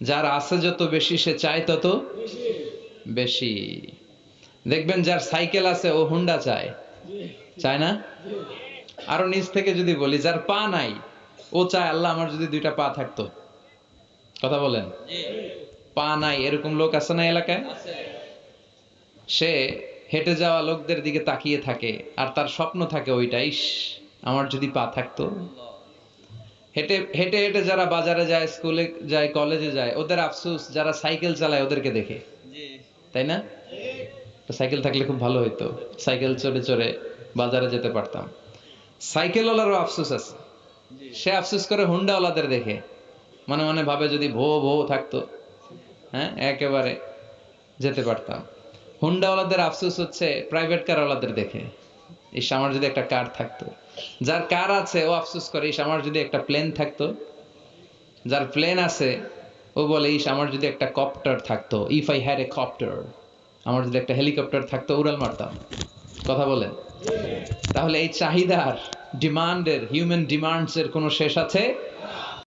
যার আছে যত বেশি সে চায় তত বেশি। দেখবেন যার সাইকেল আছে ও হুন্ডা চায়, চায় না? আরো নিচ থেকে যদি বলি, যার পা নাই ও চায় আল্লাহ আমার যদি দুইটা পা থাকতো। কথা বলেন। পা নাই এরকম লোক আছে না এলাকায়? সে হেঁটে যাওয়া লোকদের দিকে তাকিয়ে থাকে আর তার স্বপ্ন থাকে ওইটাই, ইস আমার যদি পা থাকতো। হেঁটে হেঁটে হেঁটে যারা বাজারে যায়, স্কুলে যায়, কলেজে যায়, ওদের আফসোস যারা সাইকেল চালায় ওদেরকে দেখে, তাই না? তো সাইকেল থাকলে খুব ভালো হইতো, সাইকেল চড়ে চড়ে বাজারে যেতে পারতাম। সাইকেলওয়ালারও আফসোস আছে, সে আফসোস করে হুন্ডাওয়ালাদের দেখে, মনে মনে ভাবে যদি ভো ভো থাকতো, হ্যাঁ একেবারে যেতে পারতাম। হুন্ডাওয়ালাদের আফসোস হচ্ছে প্রাইভেট কারওয়ালাদের দেখে, ইস আমার যদি একটা কার থাকতো। যার কার আছে ও আফসোস করে ইস আমার যদি একটা প্লেন থাকতো। যার প্লেন আছে ও বলে ইস আমার যদি একটা কপ্টার থাকতো, if I had a copter, আমার যদি একটা হেলিকপ্টার থাকতো উড়াল মারতাম। কথা বলেন। তাহলে এই চাহিদার, ডিমান্ডের, হিউম্যান ডিমান্ডস এর কোনো শেষ আছে?